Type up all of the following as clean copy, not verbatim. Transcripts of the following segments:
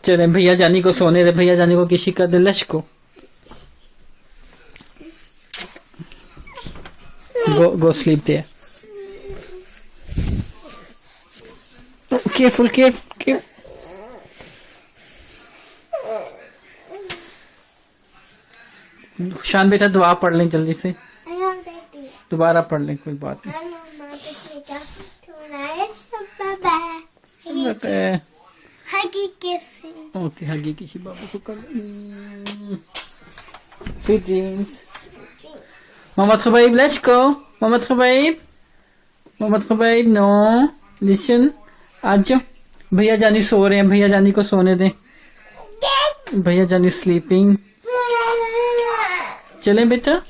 चले भैया जानी को सोने दे, भैया जानी को किसी का दे, let's go go sleep there. Careful. शान बेटा दुआ पढ़ लें जल्दी से, दोबारा पढ़ लें, कोई बात नहीं। ओके हगी किसी बाबू को कर sweet dreams. Mohammad Khubaib let's go, Mohammad Khubaib no listen, आज जाओ, भैया जानी सो रहे हैं, भैया जानी को सोने दें, भैया जानी स्लीपिंग। चलें बेटा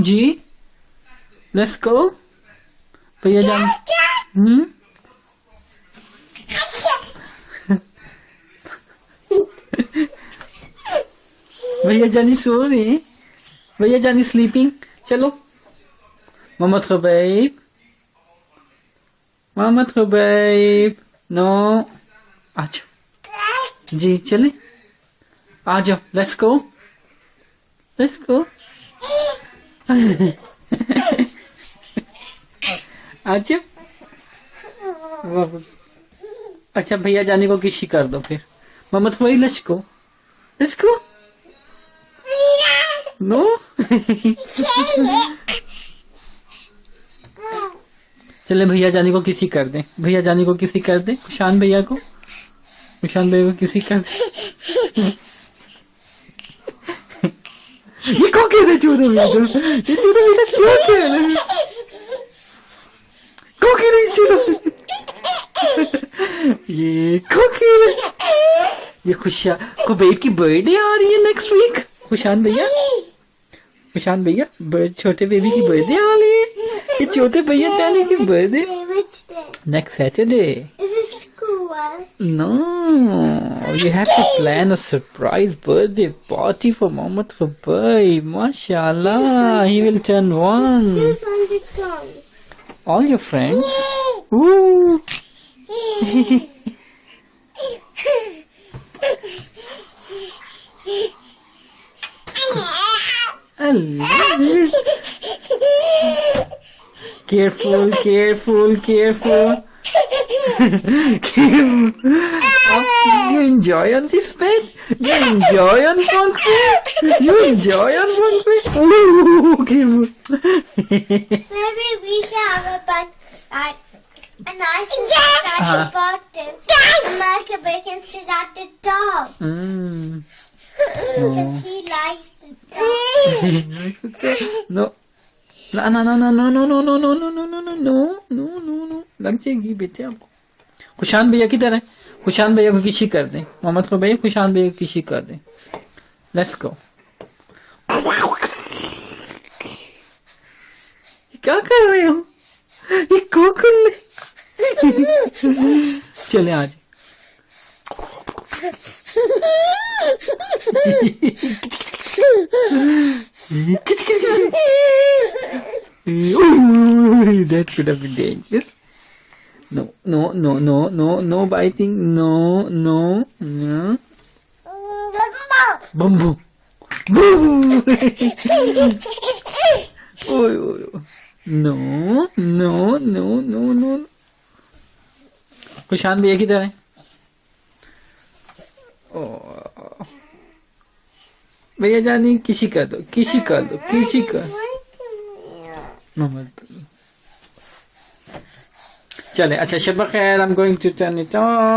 जी, लेट्स गो, भैया जानी भैया जानी सो रहे हैं, भैया जानी स्लीपिंग। चलो मोहम्मद खुबैब नो, आ जाओ जी, चले आ जाओ, लेट्स गो आ जाओ। अच्छा भैया जाने को किसी कर दो फिर, Mohammad Khubaib let's go no चले भैया जानी को किसी कर दें, भैया जानी को किसी कर दें, कुशान भैया को किसी कर दें। ये कौन कह रहे चूरे भैया को, ये चूरे भैया क्यों कह रहे, कौन कह रहे ये कौन कह रहे, ये खुबैब की बर्थडे आ रही है नेक्स्ट वीक। कुशान भैया छोटे बेबी की बर्थडे आ रही है, ये छोटे भैया जाने की birthday next Saturday. No, you have to plan a surprise birthday party for Mohammed Khubayb. MashaAllah, he will turn 1. All your friends. Ooh. Careful. You enjoy on this bed? You enjoy on bunk bed? Ooh, careful. Maybe we should have a nice birthday. Mark a break and sit at the top. If he likes the top. No. लग जाएगी बेटे आपको। कुशान भैया किधर है, कुशान भैया को किसी कर दें, मोहम्मद खुबैब कुशान भैया को किसी कर दें, लेट्स गो। क्या कर रहे हो, ये कोकुल चले आज that could have been dangerous. No biting, no. Bumbo. No. Kushan भैया किधर है, भैया जानी किसी कर दो चले। अच्छा शब खैर, I'm going to turn it on.